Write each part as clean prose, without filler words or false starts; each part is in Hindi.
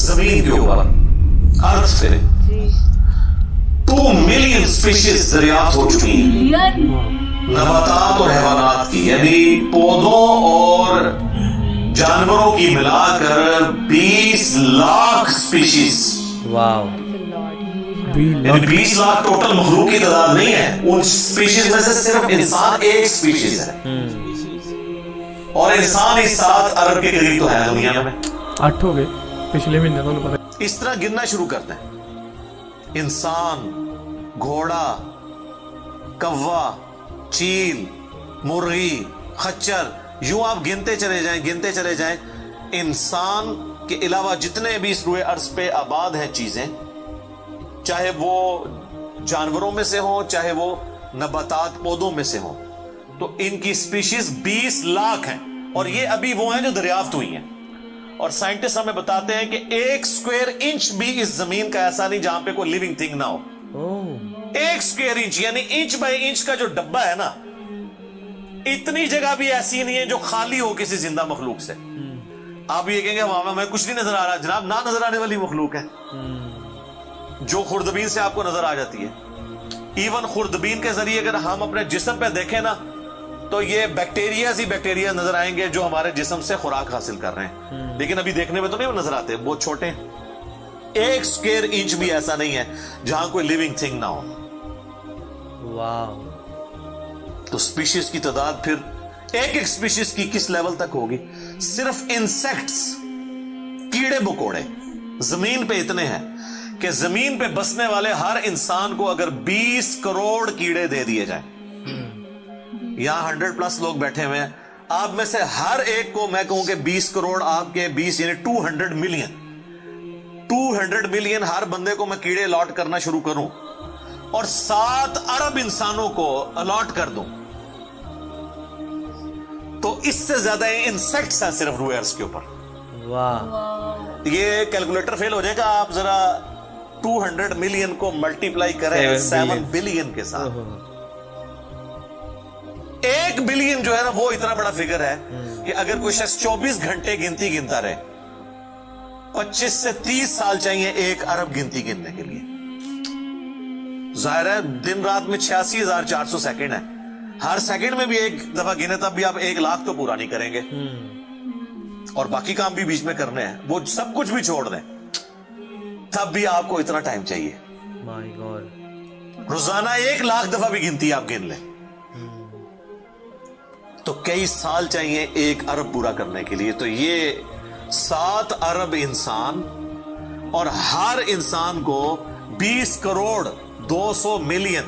जमीन के ऊपर, अर्थ पे 2 मिलियन स्पीशीज दरियाफ्त हो चुकी हैं, नबातात और हैवानात की, यानी पौधों और जानवरों की मिलाकर 20 लाख स्पीशीज। वाव, 20 लाख टोटल मखलूक की तादाद नहीं है। उन स्पीशीज में से सिर्फ इंसान एक स्पीशीज है, और इंसान ही 7 अरब के करीब तो है दुनिया में। 8 हो गए पिछले महीने, तो पता। इस तरह गिनना शुरू करते हैं, इंसान, घोड़ा, कौवा, चील, मुर्गी, खच्चर, यूं आप गिनते चले जाएं। इंसान के अलावा जितने भी इस रुए अर्ज पे आबाद हैं चीजें, चाहे वो जानवरों में से हो, चाहे वो नबातात पौधों में से हो, तो इनकी स्पीशीज 20 लाख हैं। और ये अभी वो हैं जो दरियाफ्त हुई हैं। और साइंटिस्ट हमें बताते हैं कि 1 स्क्वायर इंच भी इस जमीन का ऐसा नहीं जहां पे कोई लिविंग थिंग ना हो। 1 स्क्वायर इंच यानी इंच बाय इंच का जो डब्बा है ना, इतनी जगह भी ऐसी नहीं है जो खाली हो किसी जिंदा मखलूक से। आप ये कहेंगे हमें कुछ नहीं नजर आ रहा, जनाब ना नजर आने वाली मखलूक है जो खुर्दबीन से आपको नजर आ जाती है। इवन खुर्दबीन के जरिए अगर हम अपने जिस्म पे देखें ना, तो ये बैक्टीरिया नजर आएंगे जो हमारे जिस्म से खुराक हासिल कर रहे हैं, लेकिन अभी देखने में तो नहीं नजर आते, बहुत छोटे हैं। 1 स्क्वायर इंच भी ऐसा नहीं है जहां कोई लिविंग थिंग ना हो। वाव, तो स्पीशीज की तादाद फिर एक स्पीशीज की किस लेवल तक होगी? सिर्फ इंसेक्ट्स, कीड़े मकोड़े जमीन पे इतने हैं कि जमीन पे बसने वाले हर इंसान को अगर 20 करोड़ कीड़े दे दिए जाए, यहां 100+ लोग बैठे हुए हैं, आप में से हर एक को मैं कहूं कि 20 करोड़ आपके 20 यानी 200 मिलियन हर बंदे को मैं कीड़े अलॉट करना शुरू करूं और 7 अरब इंसानों को अलॉट कर दूं, तो इससे ज्यादा इंसेक्ट्स हैं सिर्फ रुए अर्ज के ऊपर। वाह, ये कैलकुलेटर फेल हो जाएगा, आप जरा 200 मिलियन को मल्टीप्लाई करें 7 बिलियन के साथ। 1 बिलियन जो है ना, वो इतना बड़ा फिगर है कि अगर कोई शख्स 24 घंटे गिनती गिनता रहे, 25 से 30 साल चाहिए 1 अरब गिनती गिनने के लिए। जाहिर है दिन रात में 86,400 सेकंड है, हर सेकंड में भी एक दफा गिने तब भी आप 1 लाख तो पूरा नहीं करेंगे, और बाकी काम भी बीच में करने हैं, वो सब कुछ भी छोड़ दें, तब भी आपको इतना टाइम चाहिए। माय गॉड, रोजाना 1 लाख दफा भी गिनती आप गिन लें तो कई साल चाहिए 1 अरब पूरा करने के लिए। तो ये 7 अरब इंसान, और हर इंसान को 20 करोड़ 200 मिलियन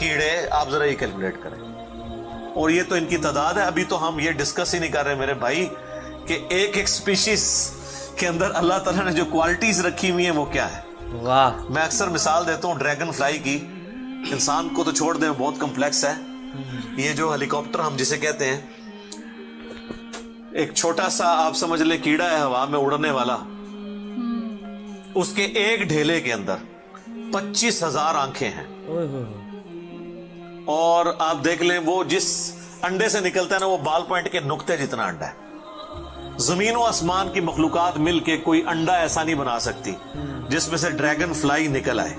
कीड़े, आप जरा ये कैलकुलेट करें। और ये तो इनकी तादाद है, अभी तो हम ये डिस्कस ही नहीं कर रहे मेरे भाई कि एक स्पीशीज के अंदर अल्लाह ताला ने जो क्वालिटीज रखी हुई हैं वो क्या है। वाह, मैं अक्सर मिसाल देता हूं ड्रैगन फ्लाई की, इंसान को तो छोड़ दें, बहुत कॉम्प्लेक्स है। ये जो हेलीकॉप्टर हम जिसे कहते हैं, एक छोटा सा आप समझ ले कीड़ा है हवा में उड़ने वाला, उसके एक ढेले के अंदर 25,000 आंखें हैं। और आप देख लें वो जिस अंडे से निकलता है ना, वो बाल पॉइंट के नुक्ते जितना अंडा है। जमीन और आसमान की मखलूकात मिलके कोई अंडा ऐसा नहीं बना सकती जिसमें से ड्रैगन फ्लाई निकल आए।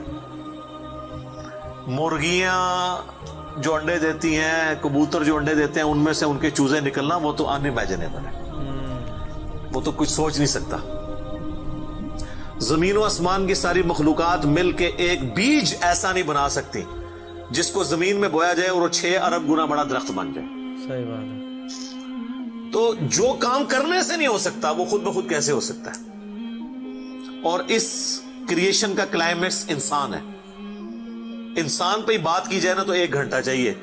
मुर्गियां जो अंडे देती हैं, कबूतर जो अंडे देते हैं, उनमें से उनके चूजे निकलना, वो तो अनइमेजिनेबल है, वो तो कुछ सोच नहीं सकता। जमीन और आसमान की सारी मखलूकात मिलके एक बीज ऐसा नहीं बना सकती जिसको जमीन में बोया जाए और वो 6 अरब गुना बड़ा दरख्त बन जाए। सही बात है। तो जो काम करने से नहीं हो सकता वो खुद ब खुद कैसे हो सकता है? और इस क्रिएशन का क्लाइमेक्स इंसान है। इंसान पे ही बात की जाए ना तो 1 घंटा चाहिए।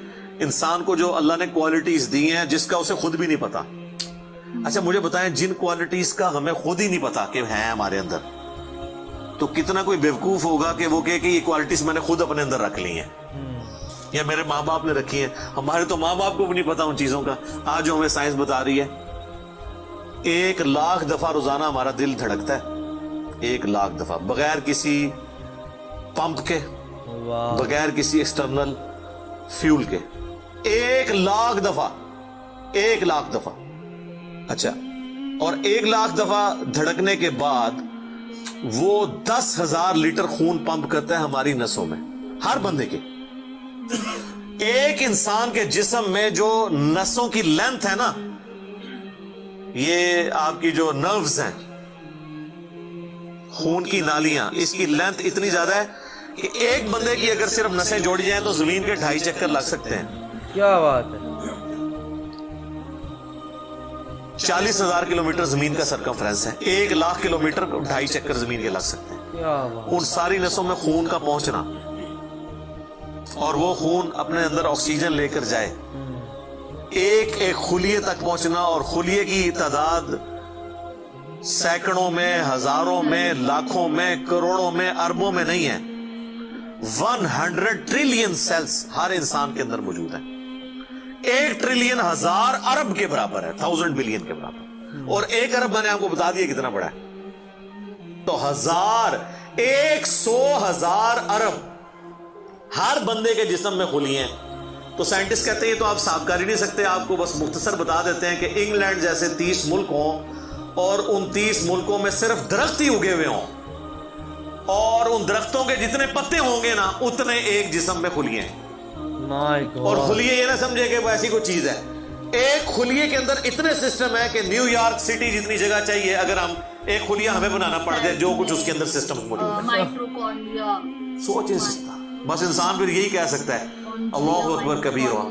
इंसान को जो अल्लाह ने क्वालिटीज दी हैं जिसका उसे खुद भी नहीं पता। अच्छा मुझे बताएं, जिन क्वालिटीज का हमें खुद ही नहीं पता कि है हमारे अंदर, तो कितना कोई बेवकूफ होगा कि वो कहे कि ये क्वालिटीज मैंने खुद अपने अंदर रख ली हैं या मेरे माँ बाप ने रखी हैं। हमारे तो माँ बाप को भी नहीं पता उन चीजों का। आज जो हमें साइंस बता रही है, 1 लाख दफा रोजाना हमारा दिल धड़कता है, 1 लाख दफा, बगैर किसी पंप के, बगैर किसी एक्सटर्नल फ्यूल के। 1 लाख दफा, 1 लाख दफा। अच्छा, और 1 लाख दफा धड़कने के बाद वो 10,000 लीटर खून पंप करता है हमारी नसों में, हर बंदे के। एक इंसान के जिस्म में जो नसों की लेंथ है ना, ये आपकी जो नर्व्स हैं, खून की नालियां, इसकी लेंथ इतनी ज्यादा है कि एक बंदे की अगर सिर्फ नसें जोड़ी जाएं तो जमीन के 2.5 चक्कर लग सकते हैं। क्या बात है। 40,000 किलोमीटर जमीन का सरकमफ्रेंस है, 1,00,000 किलोमीटर 2.5 चक्कर जमीन के लग सकते हैं। क्या बात। उन सारी नसों में खून का पहुंचना और वो खून अपने अंदर ऑक्सीजन लेकर जाए, एक एक खुलिये तक पहुंचना, और खुलिये की तादाद सैकड़ों में, हजारों में, लाखों में, करोड़ों में, अरबों में नहीं है। 100 ट्रिलियन सेल्स हर इंसान के अंदर मौजूद है। 1 ट्रिलियन 1000 अरब के बराबर है, 1000 बिलियन के बराबर। और 1 अरब मैंने आपको बता दिया कितना बड़ा है। तो 100,000 अरब हर बंदे के जिस्म में खुली हैं। तो साइंटिस्ट कहते हैं तो आप साफ कर ही नहीं सकते। आपको बस मुख्तसर बता देते हैं कि इंग्लैंड जैसे 30 मुल्क हों और उन 30 मुल्कों में सिर्फ दरख्त ही उगे हुए हों, और उन दरख्तों के जितने पत्ते होंगे ना, उतने एक जिस्म में खुलिये हैं। और खुलिये ये ना समझे कि वो ऐसी कोई चीज है। एक खुलिये के अंदर इतने सिस्टम है कि न्यूयॉर्क सिटी जितनी जगह चाहिए, अगर हम एक खुलिया हमें बनाना पड़ जाए, जो कुछ उसके अंदर सिस्टम मौजूद है। माइटोकॉन्ड्रिया, सोच नहीं सकता। बस इंसान फिर यही कह सकता है, अल्लाहु अकबर कबीरा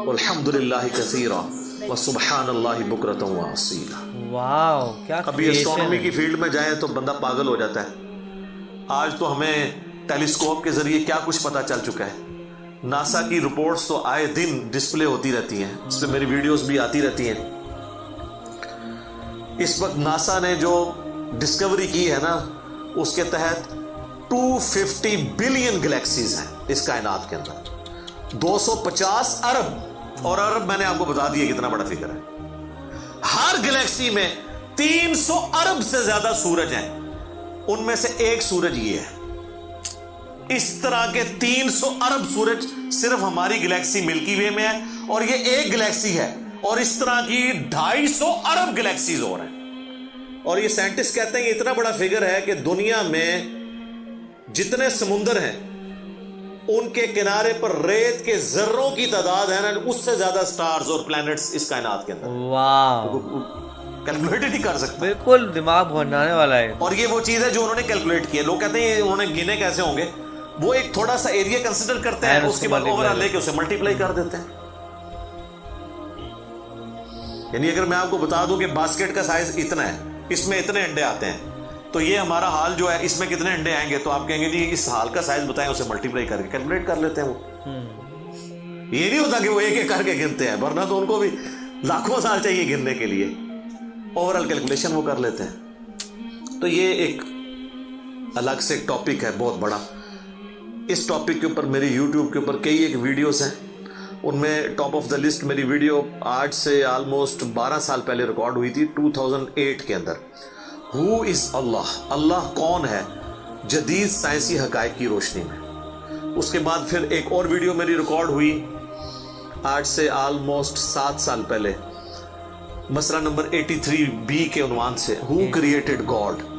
वल्हम्दुलिल्लाहि कसीरा व सुब्हानल्लाहि बुकरतन व असीला। वाओ, क्या अभी एस्ट्रोनॉमी की फील्ड में जाए तो बंदा पागल हो जाता है। आज तो हमें टेलीस्कोप के जरिए क्या कुछ पता चल चुका है। नासा की रिपोर्ट्स तो आए दिन डिस्प्ले होती रहती हैं, इसमें मेरी वीडियोस भी आती रहती हैं। इस वक्त नासा ने जो डिस्कवरी की है ना, उसके तहत 250 बिलियन गैलेक्सीज हैं इस कायनात के अंदर, 250 अरब। और अरब मैंने आपको बता दिया कितना बड़ा फिगर है। हर गैलेक्सी में 300 अरब से ज्यादा सूरज हैं, उनमें से एक सूरज ये है। इस तरह के 300 अरब सूरज सिर्फ हमारी गैलेक्सी मिल्की वे में है, और ये एक गैलेक्सी है। और इस तरह की 250 अरब गैलेक्सीज और हैं। और ये साइंटिस्ट कहते हैं कि इतना बड़ा फिगर है कि दुनिया में जितने समुंदर हैं उनके किनारे पर रेत के जर्रों की तादाद है ना, उससे ज्यादा स्टार्स और प्लैनेट्स इस कायनात के अंदर। वाह, कैलकुलेट ही नहीं कर सकते। बिल्कुल दिमाग भरने वाला है। और ये वो चीज है जो उन्होंने कैलकुलेट की है। लोग कहते हैं उन्होंने गिने कैसे होंगे। वो एक थोड़ा सा एरिया कंसिडर करते हैं, उसके बाद ओवरऑल लेके उसे मल्टीप्लाई कर देते हैं। यानी अगर मैं आपको बता दूं कि बास्केट का साइज इतना है, इसमें इतने अंडे आते हैं, तो ये हमारा हाल जो है, इसमें कितने अंडे आएंगे, तो आप कहेंगे जी इस हाल का साइज बताएं, उसे मल्टीप्लाई करके कैलकुलेट कर लेते हैं। वो ये नहीं होता कि वो एक एक करके गिनते हैं, वरना तो उनको भी लाखों साल चाहिए गिनने के लिए। ओवरऑल कैलकुलेशन वो कर लेते हैं। तो ये एक अलग से टॉपिक है, बहुत बड़ा। इस टॉपिक के ऊपर मेरी यूट्यूब के ऊपर कई एक वीडियोस हैं, उनमें टॉप ऑफ द लिस्ट मेरी वीडियो आज से ऑलमोस्ट 12 साल पहले रिकॉर्ड हुई थी, 2008 के अंदर। हु इज अल्लाह, अल्लाह कौन है जदीद साइंसी हकायक की रोशनी में। उसके बाद फिर एक और वीडियो मेरी रिकॉर्ड हुई आज से ऑलमोस्ट 7 साल पहले, मसला नंबर 83B के उन्वान से, हु क्रिएटेड गॉड,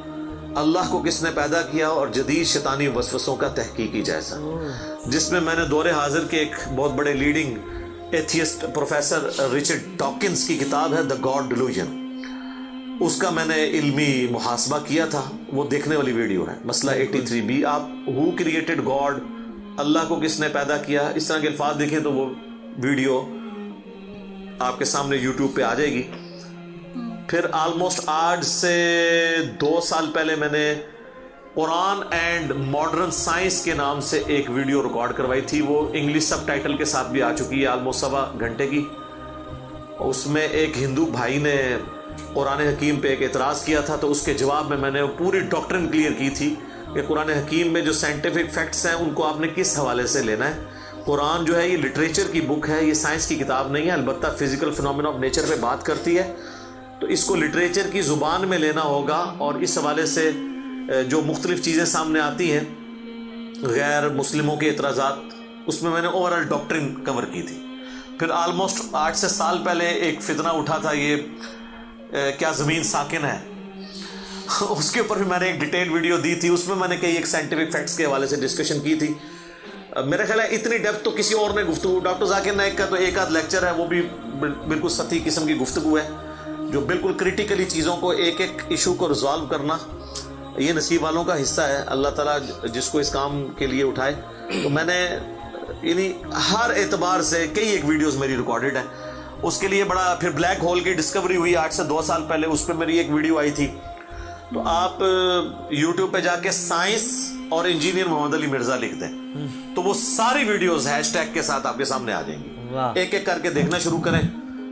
अल्लाह को किसने पैदा किया और जदीद शैतानी वसवसों का तहकीकी जायजा, जिसमें मैंने दौरे हाजिर के एक बहुत बड़े leading atheist professor Richard Dawkins की किताब है द गॉड डिल्यूजन, उसका मैंने इल्मी मुहासबा किया था। वो देखने वाली वीडियो है, मसला 83B। आप हु क्रिएटेड गॉड, अल्लाह को किसने पैदा किया, इस तरह के अल्फाज देखें तो वो वीडियो आपके सामने यूट्यूब पे आ जाएगी। फिर ऑलमोस्ट आज से 2 साल पहले मैंने कुरान एंड मॉडर्न साइंस के नाम से एक वीडियो रिकॉर्ड करवाई थी। वो इंग्लिश सब टाइटल के साथ भी आ चुकी है, ऑलमोस्ट 1.25 घंटे की। उसमें एक हिंदू भाई ने कुरान हकीम पे एक एतराज़ किया था, तो उसके जवाब में मैंने पूरी डॉक्ट्रिन क्लियर की थी कि कुरान हकीम में जो साइंटिफिक फैक्ट्स हैं उनको आपने किस हवाले से लेना है। कुरान जो है ये लिटरेचर की बुक है, ये साइंस की किताब नहीं है, अलबत्ता फिजिकल फिनोमेना ऑफ नेचर पे बात करती है, तो इसको लिटरेचर की ज़ुबान में लेना होगा। और इस हवाले से जो मुख्तलिफ चीज़ें सामने आती हैं, गैर मुस्लिमों के एतराज़ात, उसमें मैंने ओवरऑल डॉक्ट्रिन कवर की थी। फिर ऑलमोस्ट 8 से साल पहले एक फितना उठा था, ये क्या ज़मीन साकिन है, उसके ऊपर भी मैंने एक डिटेल वीडियो दी थी, उसमें मैंने कई एक साइंटिफिक फैक्ट्स के हवाले से डिस्कशन की थी। मेरा ख्याल है इतनी डेप्थ तो किसी और ने गुफ्तगू, डॉक्टर जाकिर नाइक का तो एक आध लेक्चर है, वो भी बिल्कुल सती किस्म की गुफ्तगू है, जो बिल्कुल क्रिटिकली चीज़ों को एक एक इशू को रिजॉल्व करना ये नसीब वालों का हिस्सा है। अल्लाह ताला जिसको इस काम के लिए उठाए। तो मैंने यानी हर एतबार से कई एक वीडियोस मेरी रिकॉर्डेड है। उसके लिए बड़ा फिर ब्लैक होल की डिस्कवरी हुई 8 से 2 साल पहले, उस पर मेरी एक वीडियो आई थी। तो आप यूट्यूब पे जाके साइंस और इंजीनियर मोहम्मद अली मिर्जा लिख दें तो वो सारी वीडियोस हैशटैग के साथ आपके सामने आ जाएंगी। एक एक करके देखना शुरू करें।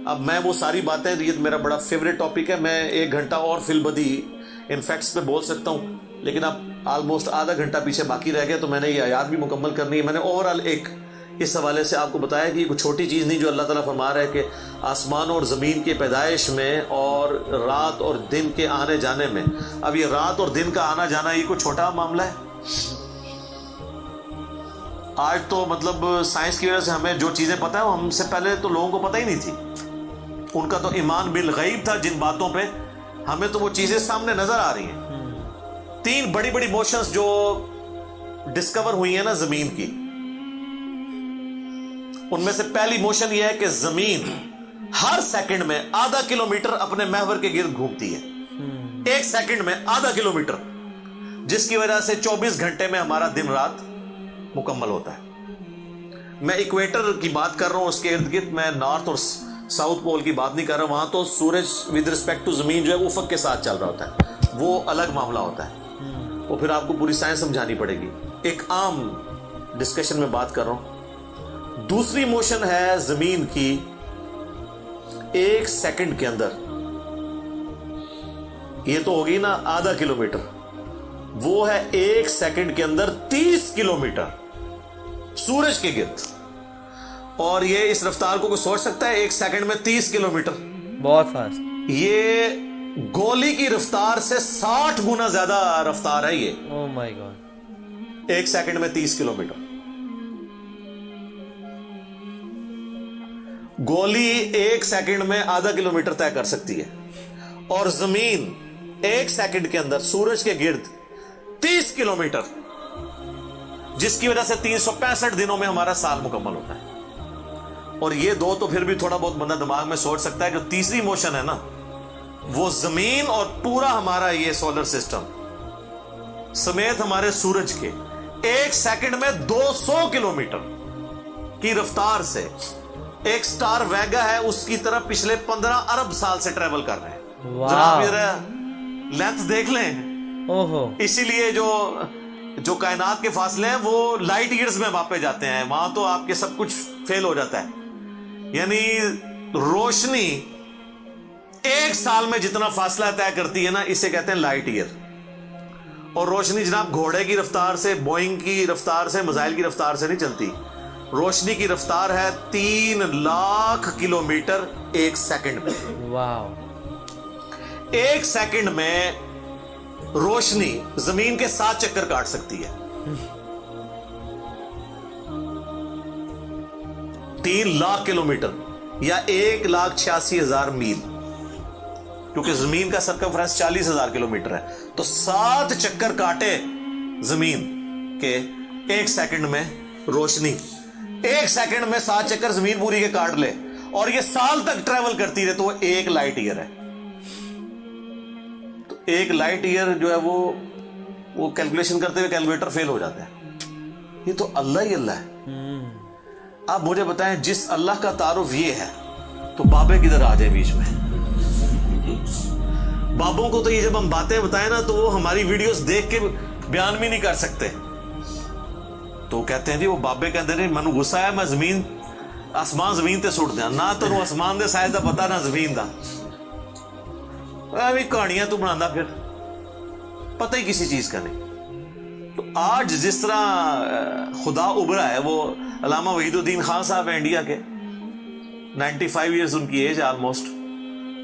अब मैं वो सारी बातें, ये मेरा बड़ा फेवरेट टॉपिक है, मैं 1 घंटा और फिलबदी इन फैक्ट्स पे बोल सकता हूँ, लेकिन अब ऑलमोस्ट आधा घंटा पीछे बाकी रह गया, तो मैंने ये आयात भी मुकम्मल करनी है। मैंने ओवरऑल एक इस हवाले से आपको बताया कि कोई छोटी चीज़ नहीं जो अल्लाह ताला फरमा रहा है कि आसमान और ज़मीन के पैदाइश में और रात और दिन के आने जाने में। अब ये रात और दिन का आना जाना ये कोई छोटा मामला है? आज तो मतलब साइंस की वजह से हमें जो चीज़ें पता है वो हमसे पहले तो लोगों को पता ही नहीं थी। उनका तो ईमान बिल गैब था जिन बातों पे, हमें तो वो चीज़ें सामने नजर आ रही हैं। 3 बड़ी बड़ी मोशंस जो डिस्कवर हुई है ना ज़मीन की, उनमें से पहली मोशन यह है कि जमीन हर सेकंड में आधा किलोमीटर अपने महवर के गिर्द घूमती है। 1 सेकंड में आधा किलोमीटर, जिसकी वजह से 24 घंटे में हमारा दिन रात मुकम्मल होता है। मैं इक्वेटर की बात कर रहा हूं, उसके इर्द गिर्द, मैं नॉर्थ और साउथ पोल की बात नहीं कर रहा हूं। वहां तो सूरज विद रिस्पेक्ट टू जमीन जो है वो उफक के साथ चल रहा होता है, वो अलग मामला होता है। वो फिर आपको पूरी साइंस समझानी पड़ेगी। एक आम डिस्कशन में बात कर रहा हूं। दूसरी मोशन है जमीन की 1 सेकंड के अंदर, ये तो होगी ना आधा किलोमीटर, वो है 1 सेकंड के अंदर 30 किलोमीटर सूरज के गिर्द। और ये इस रफ्तार को कोई सोच सकता है? 1 सेकंड में 30 किलोमीटर, बहुत फास्ट। ये गोली की रफ्तार से 60 गुना ज्यादा रफ्तार है ये। Oh my God. 1 सेकंड में 30 किलोमीटर। गोली 1 सेकंड में आधा किलोमीटर तय कर सकती है, और जमीन 1 सेकंड के अंदर सूरज के गिर्द 30 किलोमीटर, जिसकी वजह से 365 दिनों में हमारा साल मुकम्मल होता है। और ये दो तो फिर भी थोड़ा बहुत बंदा दिमाग में सोच सकता है कि तीसरी मोशन है ना, वो जमीन और पूरा हमारा ये सोलर सिस्टम समेत हमारे सूरज के 1 सेकंड में 200 किलोमीटर की रफ्तार से एक स्टार वेगा है उसकी तरफ पिछले 15 अरब साल से ट्रेवल कर रहे हैं। जरा लेंथ देख लें। ओहो। इसीलिए जो कायनात के फासले हैं वो लाइट ईयर्स में मापे जाते हैं। वहां तो आपके सब कुछ फेल हो जाता है। यानी रोशनी 1 साल में जितना फासला तय करती है ना, इसे कहते हैं लाइट ईयर। और रोशनी जनाब घोड़े की रफ्तार से, बोइंग की रफ्तार से, मिसाइल की रफ्तार से नहीं चलती। रोशनी की रफ्तार है 3 लाख किलोमीटर 1 सेकंड में। वाह। 1 सेकंड में रोशनी जमीन के 7 चक्कर काट सकती है। 3 लाख किलोमीटर या 1,86,000 मील, क्योंकि जमीन का सरकमफ्रेंस 40,000 किलोमीटर है। तो 7 चक्कर काटे जमीन के 1 सेकंड में रोशनी, 1 सेकंड में 7 चक्कर जमीन पूरी के काट ले, और ये साल तक ट्रेवल करती रहे, तो वो 1 लाइट ईयर है। तो 1 लाइट ईयर जो है वो कैलकुलेशन करते हुए कैलकुलेटर फेल हो जाता है। ये तो अल्लाह ही अल्लाह है। आप मुझे बताएं, जिस अल्लाह का तारुफ ये है, तो बाबे किधर आ जाए बीच में? बाबों को तो ये जब हम बातें बताएं ना, तो वो हमारी वीडियोस देख के बयान भी नहीं कर सकते। तो कहते हैं जी वो बाबे कहते हैं मैं गुस्सा है, मैं जमीन आसमान जमीन ते सुट दिया ना, तो आसमान दे साइज का पता ना जमीन का, भी कहानियां तू बनाना, फिर पता ही किसी चीज का नहीं। तो आज जिस तरह खुदा उभरा है, वो अल्लामा वहीदुद्दीन खान साहब है इंडिया के, 95 ईयर्स उनकी एज ऑलमोस्ट।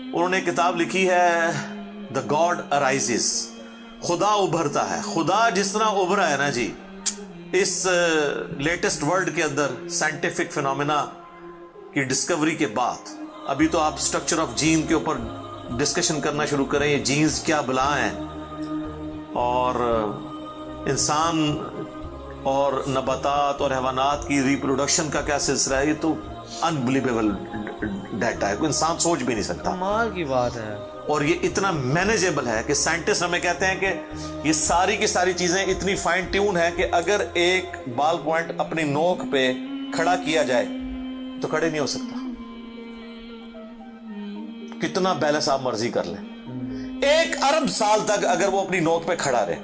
उन्होंने किताब लिखी है द गॉड अराइजेस, खुदा उभरता है। खुदा जिस तरह उभरा है ना जी, इस लेटेस्ट वर्ल्ड के अंदर साइंटिफिक फिनोमेना की डिस्कवरी के बाद, अभी तो आप स्ट्रक्चर ऑफ जीन के ऊपर डिस्कशन करना शुरू करें, ये जीन्स क्या बला हैं, और इंसान और नबातात और हैवानात की रिप्रोडक्शन का क्या सिलसिला है, ये तो अनबिलीवेबल डाटा है, कोई इंसान सोच भी नहीं सकता। कमाल की बात है। और ये इतना मैनेजेबल है कि साइंटिस्ट हमें कहते हैं कि ये सारी की सारी चीजें इतनी फाइन ट्यून है कि अगर एक बाल पॉइंट अपनी नोक पे खड़ा किया जाए तो खड़े नहीं हो सकता, कितना बैलेंस आप मर्जी कर लें। 1 अरब साल तक अगर वो अपनी नोक पे खड़ा रहे,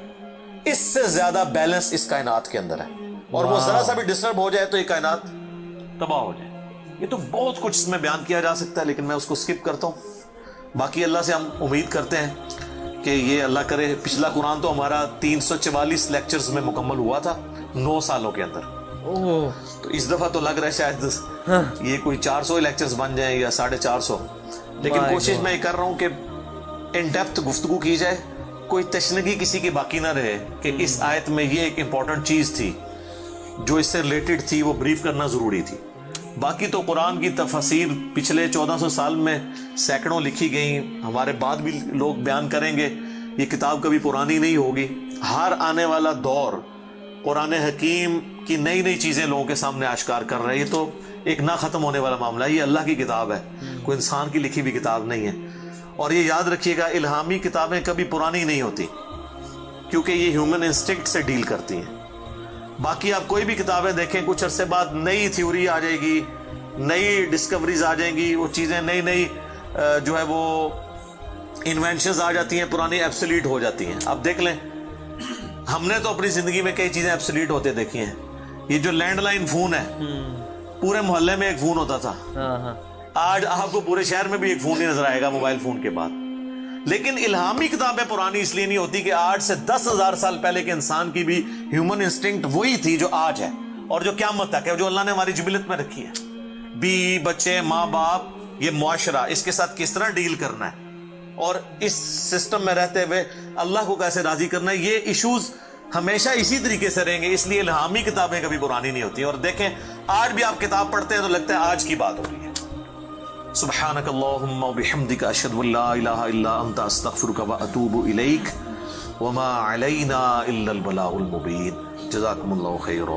इससे ज्यादा बैलेंस इस कायनात के अंदर है, और वो जरा सा भी डिस्टर्ब हो जाए तो ये कायनात तबाह हो जाए। ये तो बहुत कुछ इसमें बयान किया जा सकता है, लेकिन मैं उसको स्किप करता हूं। बाकी अल्लाह से हम उम्मीद करते हैं कि ये अल्लाह करे। पिछला कुरान तो हमारा 344 लेक्चर्स में मुकम्मल हुआ था 9 सालों के अंदर। ओह, तो इस दफा तो लग रहा है शायद ये कोई 400 लेक्चर्स बन जाए या 450, लेकिन My कोशिश God. मैं ये कर रहा हूं कि इन डेप्थ गुफ्तगू की जाए, कोई तशनगी किसी की बाकी ना रहे कि इस आयत में ये एक इंपॉर्टेंट चीज थी जो इससे रिलेटेड थी, वो ब्रीफ करना जरूरी थी। बाकी तो कुरान की तफसीर पिछले 1400 साल में सैकड़ों लिखी गई, हमारे बाद भी लोग बयान करेंगे। ये किताब कभी पुरानी नहीं होगी। हर आने वाला दौर कुरान हकीम की नई नई चीजें लोगों के सामने आश्कार कर रहे हैं। ये तो एक ना खत्म होने वाला मामला है। ये अल्लाह की किताब है, कोई इंसान की लिखी हुई किताब नहीं है। और ये याद रखिएगा, इल्हामी किताबें कभी पुरानी नहीं होती, क्योंकि ये ह्यूमन इंस्टिंक्ट से डील करती हैं। बाकी आप कोई भी किताबें देखें, कुछ अरसे बाद नई थ्योरी आ जाएगी, नई डिस्कवरीज आ जाएंगी, वो चीजें नई नई जो है वो इन्वेंशंस आ जाती हैं, पुरानी एब्सोल्यूट हो जाती हैं। अब देख लें, हमने तो अपनी जिंदगी में कई चीजें एब्सोल्यूट होते देखी हैं। ये जो लैंडलाइन फोन है, पूरे मोहल्ले में एक फोन होता था, हाँ हाँ, आज आपको पूरे शहर में भी एक फोन ही नजर आएगा मोबाइल फोन के बाद। लेकिन इल्हामी किताबें पुरानी इसलिए नहीं होती कि 8 से 10,000 साल पहले के इंसान की भी ह्यूमन इंस्टिंक्ट वही थी जो आज है और जो क़यामत तक है, जो अल्लाह ने हमारी जिबिलत में रखी है। बीवी बच्चे माँ बाप, ये मुआशरा, इसके साथ किस तरह डील करना है और इस सिस्टम में रहते हुए अल्लाह को कैसे राजी करना है, ये इश्यूज हमेशा इसी तरीके से रहेंगे। इसलिए इल्हामी किताबें कभी पुरानी नहीं होती। और देखें, आज भी आप किताब पढ़ते हैं तो लगता है आज की बात हो रही है। सुब्हानक अल्लाहुम्मा व बिहम्दिका अशहदु अल्ला इलाहा इल्ला अंता अस्तगफिरुका व अतूबु इलैक व मा अलैना इल्लल बलागुल मुबीन। जज़ाकुमुल्लाहु खैरा।